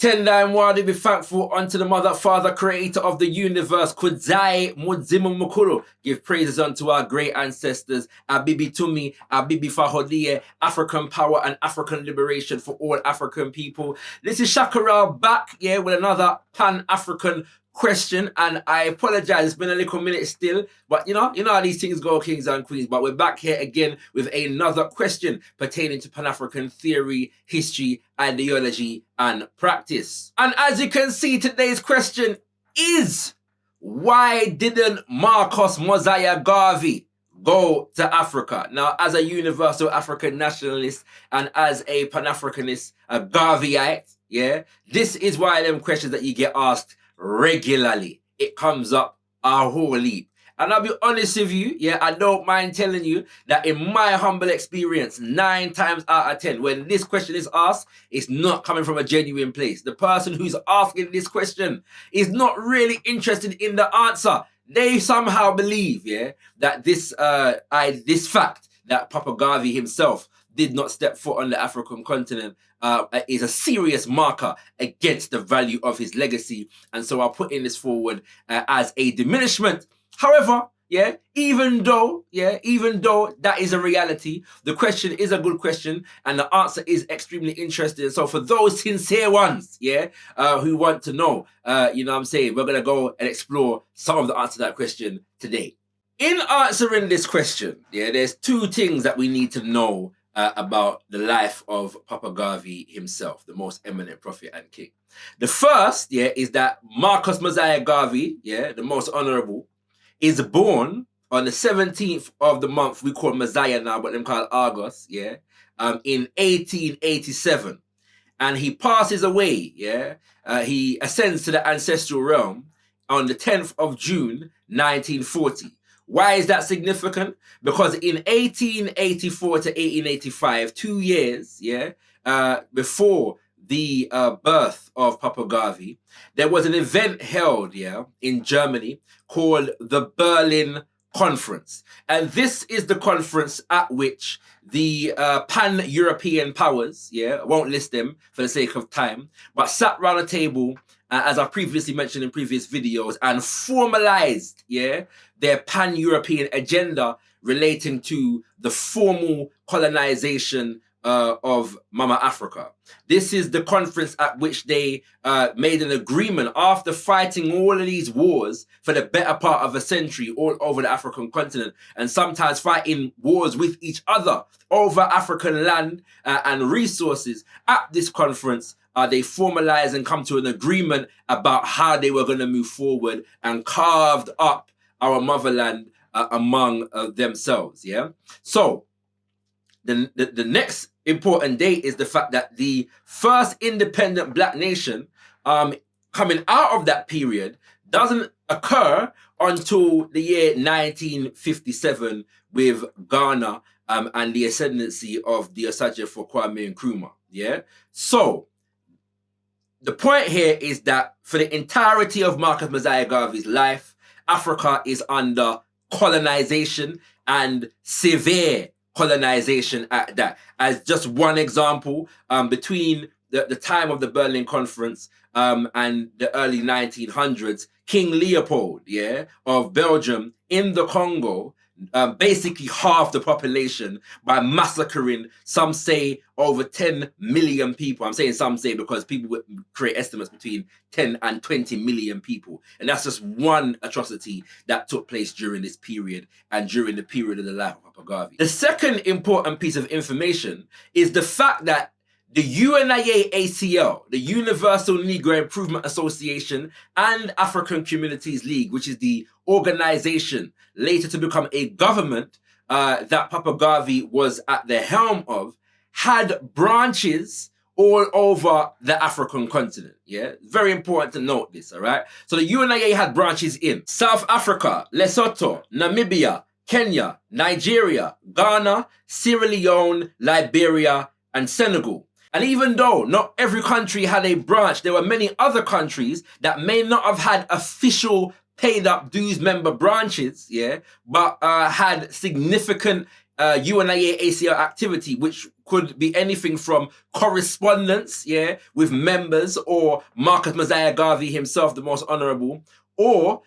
Tender and worthy be thankful unto the mother, father, creator of the universe. Kudzai mudzimu mukuru. Give praises unto our great ancestors. Abibi Tumi, Abibi Fahodie, African power and African liberation for all African people. This is Shakaral back, with another Pan-African question, and I apologize, it's been a little minute still, but you know how these things go, kings and queens. But we're back here again with another question pertaining to Pan-African theory, history, ideology, and practice. And as you can see, today's question is, why didn't Marcus Mosiah Garvey go to Africa? Now, as a universal African nationalist and as a Pan-Africanist, a Garveyite, this is one of them questions that you get asked regularly. It comes up a whole heap. And I'll be honest with you, I don't mind telling you that in my humble experience, 9 times out of 10, when this question is asked, it's not coming from a genuine place. The person who's asking this question is not really interested in the answer. They somehow believe, that this fact that Papa Garvey himself did not step foot on the African continent is a serious marker against the value of his legacy. And so I'll put in this forward as a diminishment. However, even though that is a reality, the question is a good question and the answer is extremely interesting. So for those sincere ones, who want to know, we're going to go and explore some of the answer to that question today. In answering this question, there's 2 things that we need to know about the life of Papa Garvey himself, the most eminent prophet and king. The first, is that Marcus Mosiah Garvey, the most honorable, is born on the 17th of the month we call Mosiah now, but them called August, in 1887. And he passes away, he ascends to the ancestral realm on the 10th of June, 1940. Why is that significant? Because in 1884 to 1885, 2 years, before the birth of Papa Garvey, there was an event held, in Germany called the Berlin Conference. And this is the conference at which the pan-European powers, I won't list them for the sake of time, but sat round a table, as I previously mentioned in previous videos, and formalized, their pan-European agenda relating to the formal colonization of Mama Africa. This is the conference at which they made an agreement after fighting all of these wars for the better part of a century all over the African continent, and sometimes fighting wars with each other over African land and resources. At this conference, they formalized and come to an agreement about how they were going to move forward and carved up our motherland among themselves. So the next important date is the fact that the first independent black nation coming out of that period doesn't occur until the year 1957 with Ghana and the ascendancy of the Osage for Kwame Nkrumah. So the point here is that for the entirety of Marcus Mosiah Garvey's life, Africa is under colonization, and severe colonization at that. As just one example, between the time of the Berlin Conference and the early 1900s, King Leopold, of Belgium in the Congo, basically halved the population by massacring, some say, over 10 million people. I'm saying some say because people would create estimates between 10 and 20 million people. And that's just one atrocity that took place during this period and during the period of the life of Papa Garvey. The second important piece of information is the fact that the UNIA-ACL, the Universal Negro Improvement Association, and African Communities League, which is the organization later to become a government that Papa Garvey was at the helm of, had branches all over the African continent. Very important to note this, all right? So the UNIA had branches in South Africa, Lesotho, Namibia, Kenya, Nigeria, Ghana, Sierra Leone, Liberia, and Senegal. And even though not every country had a branch, there were many other countries that may not have had official paid up dues member branches, but had significant UNIA-ACL activity, which could be anything from correspondence, yeah, with members or Marcus Mosiah Garvey himself, the most honorable, or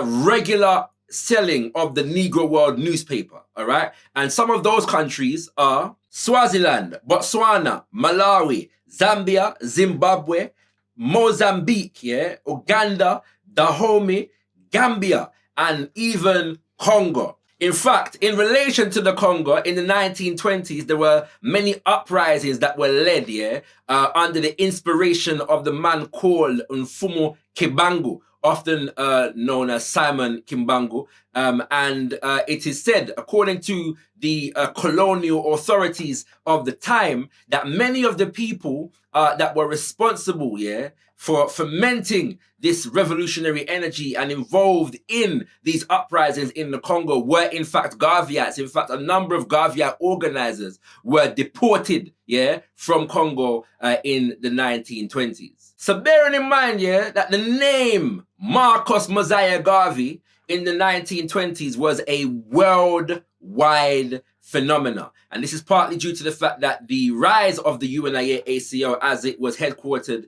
regular selling of the Negro World newspaper, all right? And some of those countries are Swaziland, Botswana, Malawi, Zambia, Zimbabwe, Mozambique, yeah, Uganda, Dahomey, Gambia, and even Congo. In fact, in relation to the Congo, in the 1920s, there were many uprisings that were led, yeah, under the inspiration of the man called Mfumu Kimbangu, often known as Simon Kimbangu. And it is said, according to the colonial authorities of the time, that many of the people that were responsible, yeah, for fermenting this revolutionary energy and involved in these uprisings in the Congo were in fact Garveyites. In fact, a number of Garveyite organizers were deported, yeah, from Congo in the 1920s. So bearing in mind, yeah, that the name Marcus Mosiah Garvey in the 1920s was a worldwide phenomena. And this is partly due to the fact that the rise of the UNIA-ACL, as it was headquartered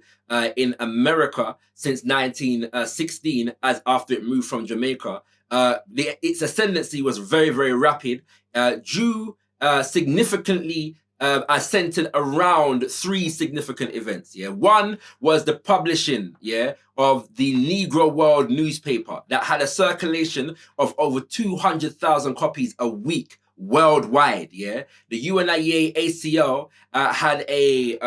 in America since 1916, as after it moved from Jamaica, its ascendancy was very, very rapid, due significantly centered around three significant events. Yeah, one was the publishing, yeah, of the Negro World newspaper that had a circulation of over 200,000 copies a week worldwide. Yeah, the UNIA-ACL had a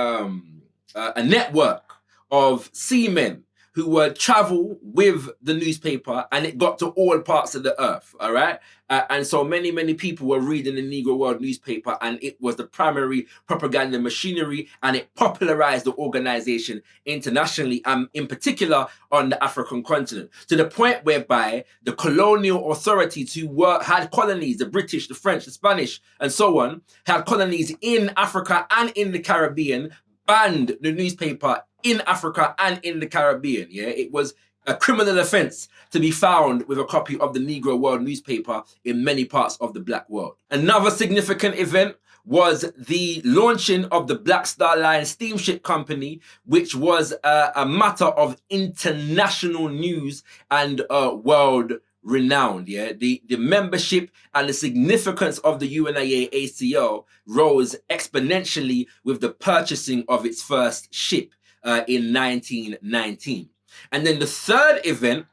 network of seamen who would travel with the newspaper, and it got to all parts of the earth, all right? And so many, many people were reading the Negro World newspaper, and it was the primary propaganda machinery, and it popularized the organization internationally, and in particular on the African continent, to the point whereby the colonial authorities who had colonies, the British, the French, the Spanish, and so on, had colonies in Africa and in the Caribbean, banned the newspaper in Africa and in the Caribbean. Yeah, it was a criminal offense to be found with a copy of the Negro World newspaper in many parts of the Black world. Another significant event was the launching of the Black Star Line Steamship Company, which was a matter of international news and world renowned. Yeah, the membership and the significance of the UNIA-ACL rose exponentially with the purchasing of its first ship in 1919. And then the third event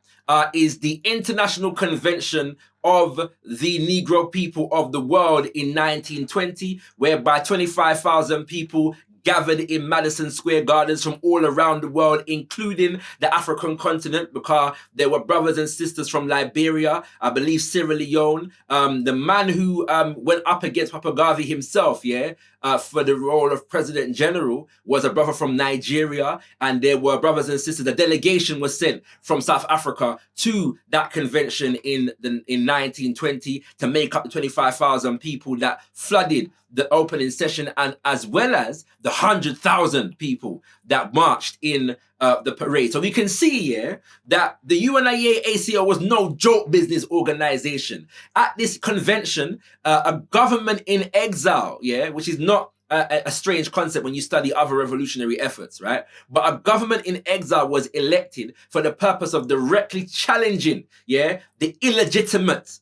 is the International Convention of the Negro People of the World in 1920, whereby 25,000 people gathered in Madison Square Gardens from all around the world, including the African continent, because there were brothers and sisters from Liberia, I believe Sierra Leone. The man who went up against Papa Garvey himself, yeah, for the role of President General was a brother from Nigeria, and there were brothers and sisters. A delegation was sent from South Africa to that convention in 1920 to make up the 25,000 people that flooded the opening session, and as well as the 100,000 people that marched in the parade. So we can see here that the UNIA-ACL was no joke business organization. At this convention, a government in exile, yeah, which is not a strange concept when you study other revolutionary efforts, right? But a government in exile was elected for the purpose of directly challenging, yeah, the illegitimate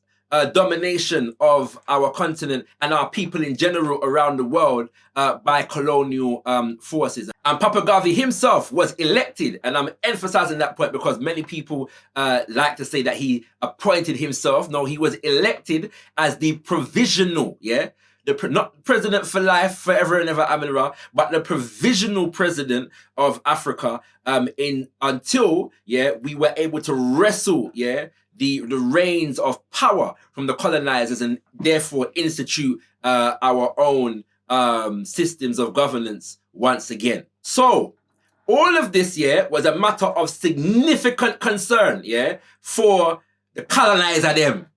domination of our continent and our people in general around the world by colonial forces. And Papa Garvey himself was elected, and I'm emphasizing that point because many people like to say that he appointed himself. No, he was elected as the provisional, yeah, not president for life, forever and ever, Amin-Ra, but the provisional president of Africa until, yeah, we were able to wrestle, yeah, the reins of power from the colonizers and therefore institute our own systems of governance once again. So all of this, yeah, was a matter of significant concern, yeah, for the colonizer them,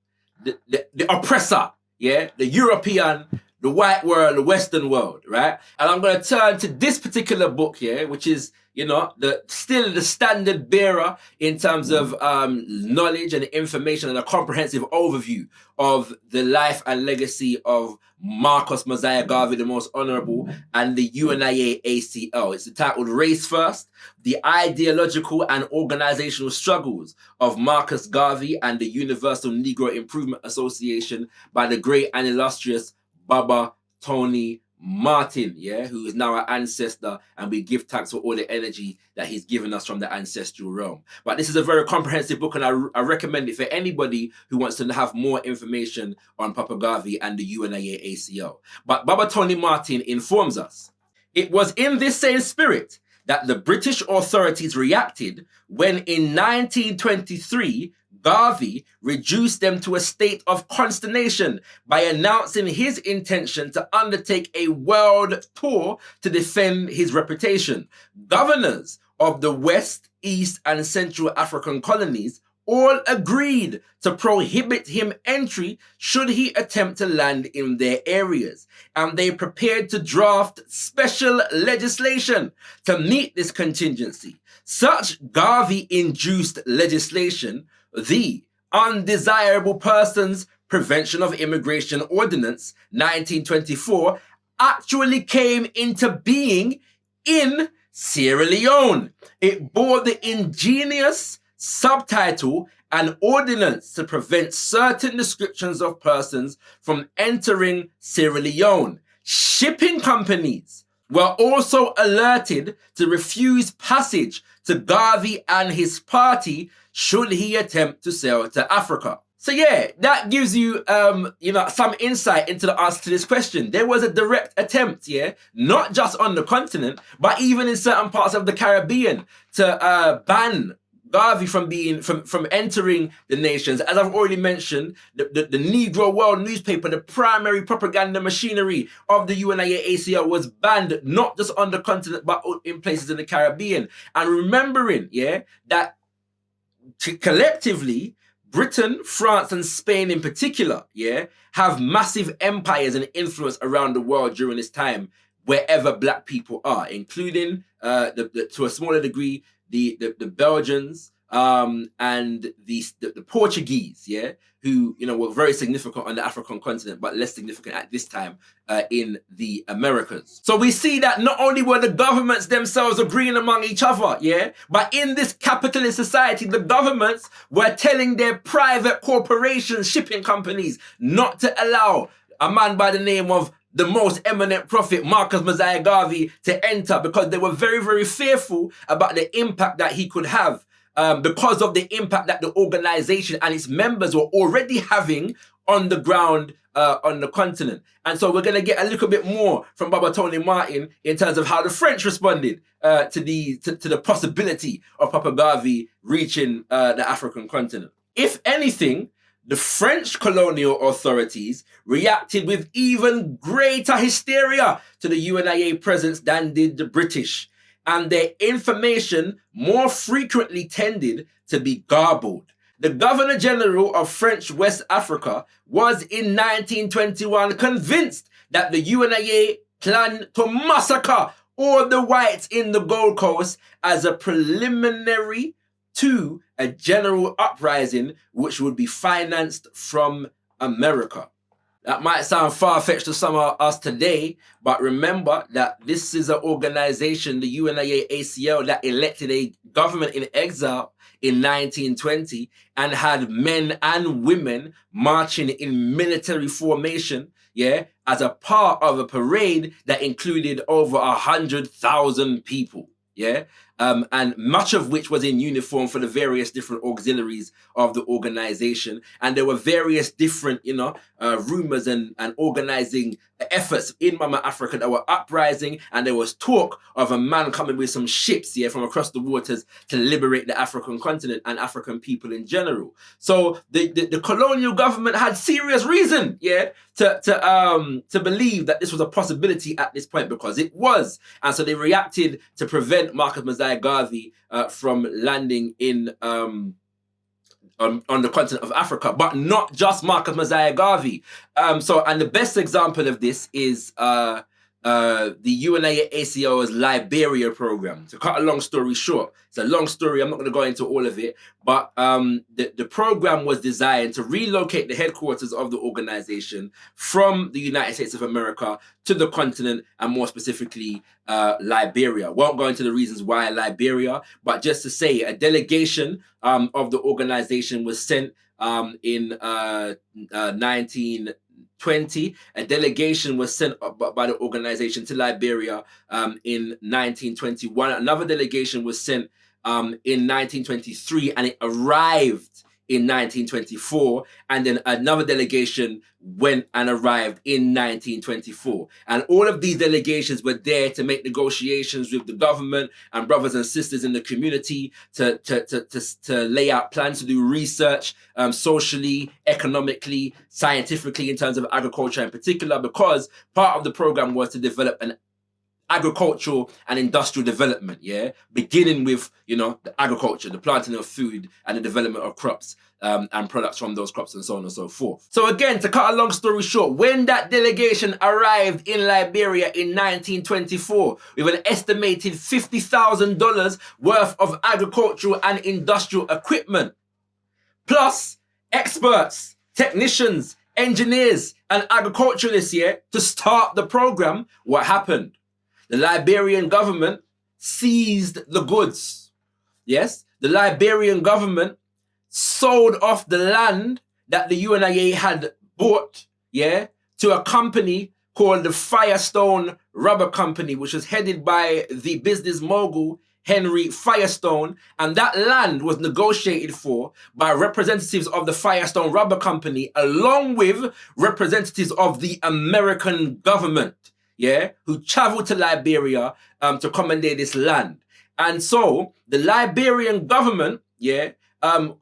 the oppressor, yeah, the European, the the white world, the Western world, right? And I'm going to turn to this particular book here, which is, you know, still the standard bearer in terms of knowledge and information and a comprehensive overview of the life and legacy of Marcus Mosiah Garvey, the Most Honorable, and the UNIA-ACL. It's entitled Race First, The Ideological and Organizational Struggles of Marcus Garvey and the Universal Negro Improvement Association by the great and illustrious Baba Tony Martin, yeah, who is now our ancestor, and we give thanks for all the energy that he's given us from the ancestral realm. But this is a very comprehensive book, and I recommend it for anybody who wants to have more information on Papa Garvey and the UNIA-ACL. But Baba Tony Martin informs us, it was in this same spirit that the British authorities reacted when in 1923, Garvey reduced them to a state of consternation by announcing his intention to undertake a world tour to defend his reputation. Governors of the West, East, and Central African colonies all agreed to prohibit him entry should he attempt to land in their areas, and they prepared to draft special legislation to meet this contingency. Such Garvey-induced legislation, the Undesirable Persons Prevention of Immigration Ordinance 1924, actually came into being in Sierra Leone. It bore the ingenious subtitle An Ordinance to Prevent Certain Descriptions of Persons from Entering Sierra Leone. Shipping companies were also alerted to refuse passage to Garvey and his party should he attempt to sail to Africa. So yeah, that gives you, you know, some insight into the answer to this question. There was a direct attempt, yeah, not just on the continent, but even in certain parts of the Caribbean to ban Garvey from entering the nations. As I've already mentioned, the Negro World newspaper, the primary propaganda machinery of the UNIA-ACL, was banned not just on the continent but in places in the Caribbean. And remembering, yeah, that collectively, Britain, France, and Spain in particular, yeah, have massive empires and influence around the world during this time, wherever black people are, including to a smaller degree the Belgians and the Portuguese, yeah, who, you know, were very significant on the African continent, but less significant at this time in the Americas. So we see that not only were the governments themselves agreeing among each other, yeah, but in this capitalist society, the governments were telling their private corporations, shipping companies, not to allow a man by the name of the most eminent prophet, Marcus Mosiah Garvey, to enter, because they were very, very fearful about the impact that he could have, because of the impact that the organization and its members were already having on the ground on the continent. And so we're going to get a little bit more from Baba Tony Martin in terms of how the French responded to the possibility of Papa Garvey reaching the African continent. If anything, the French colonial authorities reacted with even greater hysteria to the UNIA presence than did the British, and their information more frequently tended to be garbled. The Governor General of French West Africa was in 1921 convinced that the UNIA planned to massacre all the whites in the Gold Coast as a preliminary to a general uprising which would be financed from America. That might sound far-fetched to some of us today, but remember that this is an organization, the UNIA-ACL, that elected a government in exile in 1920 and had men and women marching in military formation, yeah, as a part of a parade that included over 100,000 people. Yeah, and much of which was in uniform for the various different auxiliaries of the organization. And there were various different, you know, rumors and organizing efforts in Mama Africa that were uprising. And there was talk of a man coming with some ships, yeah, from across the waters to liberate the African continent and African people in general. So the colonial government had serious reason, yeah, to believe that this was a possibility at this point, because it was. And so they reacted to prevent Marcus Mosiah Garvey from landing in on the continent of Africa, but not just Marcus Mosiah Garvey. And the best example of this is the UNIA-ACL's Liberia program. To cut a long story short, it's a long story, I'm not going to go into all of it, but the program was designed to relocate the headquarters of the organization from the United States of America to the continent, and more specifically, Liberia. Won't go into the reasons why Liberia, but just to say, a delegation of the organization was sent in 1920. A delegation was sent by the organization to Liberia in 1921. Another delegation was sent in 1923, and it arrived in 1924, and then another delegation went and arrived in 1924. And all of these delegations were there to make negotiations with the government and brothers and sisters in the community to lay out plans to do research socially, economically, scientifically, in terms of agriculture in particular, because part of the program was to develop an agricultural and industrial development, beginning with, the agriculture, the planting of food, and the development of crops and products from those crops, and so on and so forth. So again, to cut a long story short, when that delegation arrived in Liberia in 1924 with an estimated $50,000 worth of agricultural and industrial equipment, plus experts, technicians, engineers, and agriculturalists to start the program, what happened? The Liberian government seized the goods. Yes, the Liberian government sold off the land that the UNIA had bought, to a company called the Firestone Rubber Company, which was headed by the business mogul Henry Firestone, and that land was negotiated for by representatives of the Firestone Rubber Company, along with representatives of the American government, who traveled to Liberia to commandeer this land. And so the Liberian government,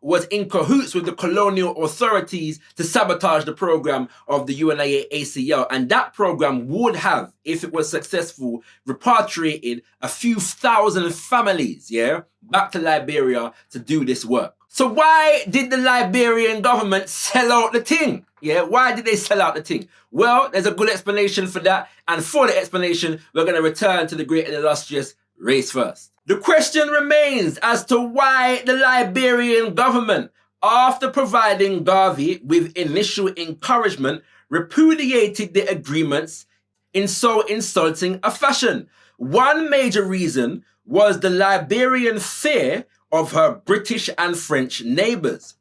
was in cahoots with the colonial authorities to sabotage the program of the UNIA-ACL. And that program would have, if it was successful, repatriated a few thousand families, back to Liberia to do this work. So why did the Liberian government sell out the thing? Why did they sell out the thing? Well, there's a good explanation for that. And for the explanation, we're going to return to the great and illustrious race first. The question remains as to why the Liberian government, after providing Garvey with initial encouragement, repudiated the agreements in so insulting a fashion. One major reason was the Liberian fear of her British and French neighbors.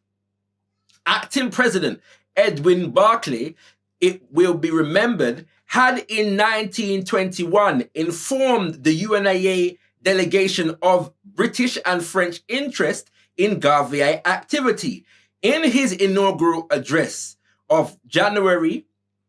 Acting President Edwin Barclay, it will be remembered, had in 1921 informed the UNIA delegation of British and French interest in Garveyite activity. In his inaugural address of January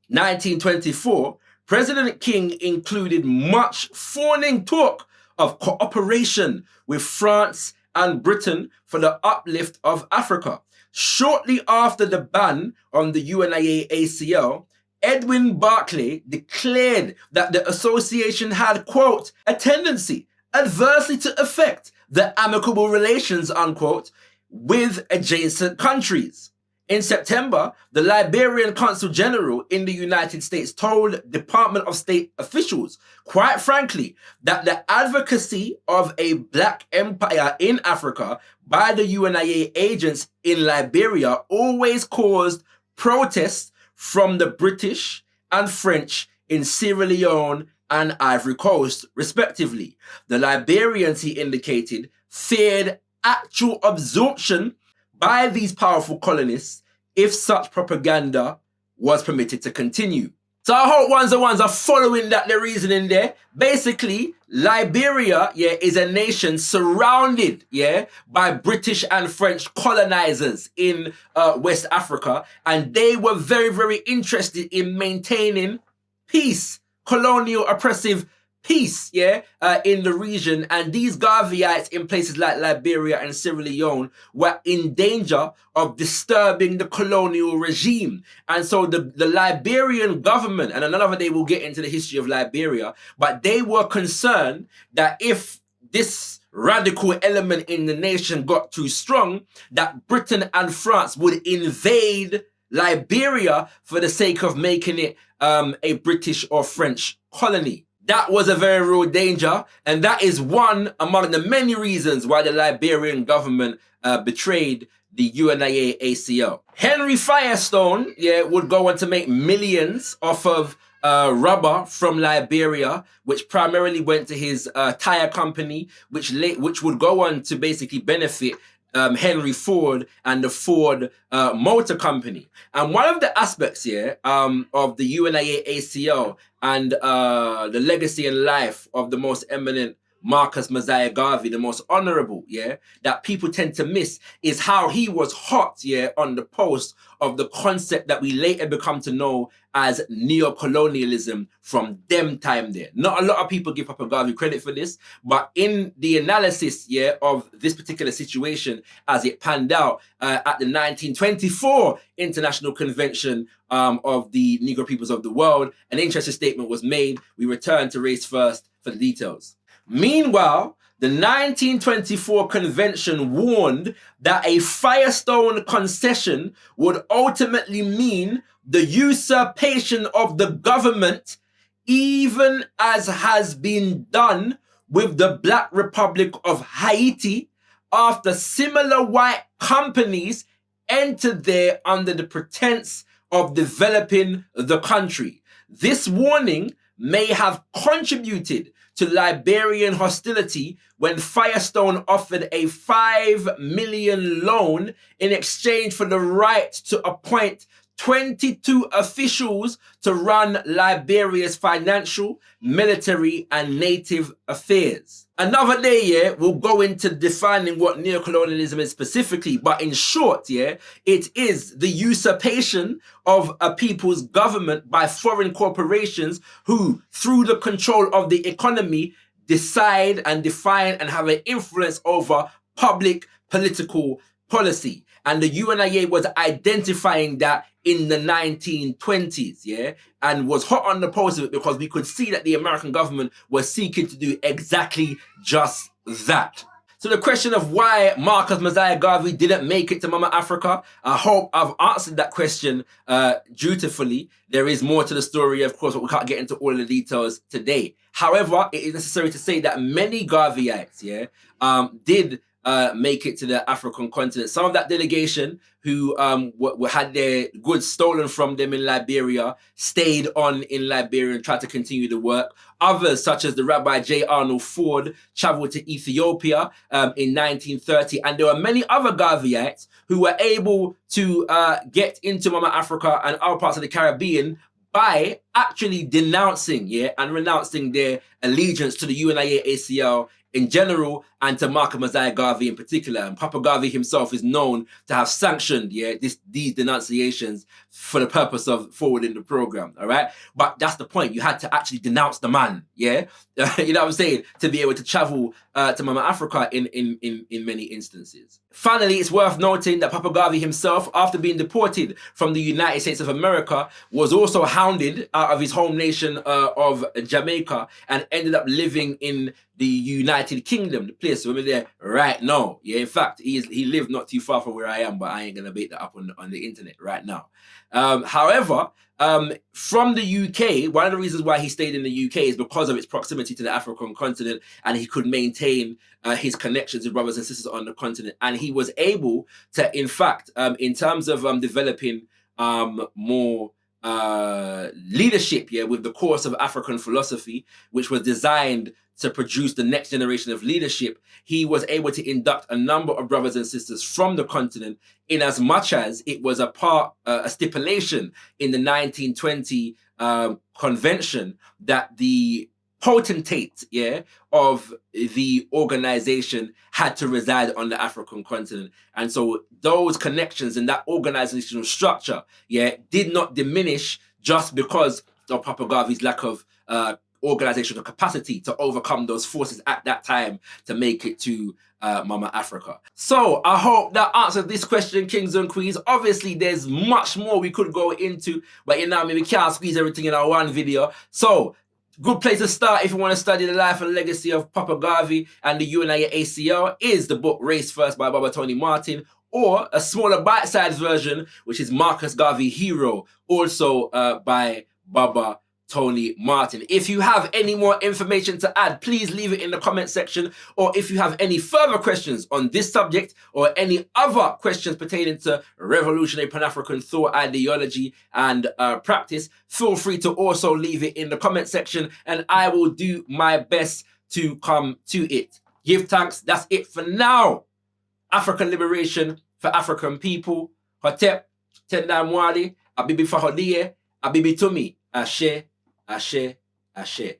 1924, President King included much fawning talk of cooperation with France and Britain for the uplift of Africa. Shortly after the ban on the UNIA-ACL, Edwin Barclay declared that the association had, quote, a tendency adversely to affect the amicable relations, unquote, with adjacent countries. In September, the Liberian Consul General in the United States told Department of State officials, quite frankly, that the advocacy of a black empire in Africa by the UNIA agents in Liberia always caused protests from the British and French in Sierra Leone and Ivory Coast, respectively. The Liberians, he indicated, feared actual absorption by these powerful colonists if such propaganda was permitted to continue. So I hope ones are following the reasoning there. Basically, Liberia, is a nation surrounded, by British and French colonizers in West Africa, and they were very, very interested in maintaining peace, colonial oppressive peace, in the region. And these Garveyites in places like Liberia and Sierra Leone were in danger of disturbing the colonial regime. And so the Liberian government, and another day we'll get into the history of Liberia, but they were concerned that if this radical element in the nation got too strong, that Britain and France would invade Liberia for the sake of making it a British or French colony. That was a very real danger, and that is one among the many reasons why the Liberian government betrayed the UNIA-ACL. Henry Firestone, would go on to make millions off of rubber from Liberia, which primarily went to his tire company, which would go on to basically benefit Henry Ford and the Ford Motor Company. And one of the aspects here of the UNIA-ACL and the legacy and life of the most eminent Marcus Mosiah Garvey, the most honorable, that people tend to miss, is how he was hot, on the post of the concept that we later become to know as neo-colonialism from them time there. Not a lot of people give Papa Garvey credit for this, but in the analysis, of this particular situation as it panned out at the 1924 International Convention of the Negro Peoples of the World, an interesting statement was made. We return to Race First for the details. Meanwhile, the 1924 convention warned that a Firestone concession would ultimately mean the usurpation of the government, even as has been done with the Black Republic of Haiti after similar white companies entered there under the pretense of developing the country. This warning may have contributed to Liberian hostility when Firestone offered a $5 million loan in exchange for the right to appoint 22 officials to run Liberia's financial, military, and native affairs. Another day, we'll go into defining what neocolonialism is specifically, but in short, it is the usurpation of a people's government by foreign corporations who, through the control of the economy, decide and define and have an influence over public political policy. And the UNIA was identifying that in the 1920s, and was hot on the post of it because we could see that the American government was seeking to do exactly just that. So the question of why Marcus Mosiah Garvey didn't make it to Mama Africa, I hope I've answered that question dutifully. There is more to the story, of course, but we can't get into all of the details today. However, it is necessary to say that many Garveyites, did make it to the African continent. Some of that delegation who had their goods stolen from them in Liberia stayed on in Liberia and tried to continue the work. Others, such as the Rabbi J. Arnold Ford, traveled to Ethiopia in 1930. And there were many other Garveyites who were able to get into Mama Africa and other parts of the Caribbean by actually denouncing, and renouncing their allegiance to the UNIA-ACL in general and to Marcus Mosiah Garvey in particular. And Papa Garvey himself is known to have sanctioned these denunciations for the purpose of forwarding the program, all right? But that's the point. You had to actually denounce the man, you know what I'm saying, to be able to travel to Mama Africa in many instances. Finally, it's worth noting that Papa Garvey himself, after being deported from the United States of America, was also hounded out of his home nation of Jamaica and ended up living in the United Kingdom, the place we're there right now. In fact, he lived not too far from where I am, but I ain't gonna bait that up on the internet right now. However, from the UK, one of the reasons why he stayed in the UK is because of its proximity to the African continent, and he could maintain his connections with brothers and sisters on the continent. And he was able to, in fact, in terms of developing more leadership, with the course of African philosophy, which was designed to produce the next generation of leadership, he was able to induct a number of brothers and sisters from the continent, in as much as it was a stipulation in the 1920 convention that the potentate of the organization had to reside on the African continent. And so those connections and that organizational structure did not diminish just because of Papa Garvey's lack of organizational capacity to overcome those forces at that time to make it to Mama Africa. So I hope that answers this question, kings and queens. Obviously, there's much more we could go into, but maybe we can't squeeze everything in our one video. So Good place to start if you want to study the life and legacy of Papa Garvey and the UNIA-ACL is the book Race First by Baba Tony Martin, or a smaller bite-sized version, which is Marcus Garvey Hero, also by Baba Tony Martin. If you have any more information to add, please leave it in the comment section. Or if you have any further questions on this subject or any other questions pertaining to revolutionary Pan-African thought, ideology, and practice, feel free to also leave it in the comment section and I will do my best to come to it. Give thanks. That's it for now. African liberation for African people. Hotep, Tendai Mwali, Abibi Fahodie, Abibi Tumi, Ashe, Ashe, Ashe.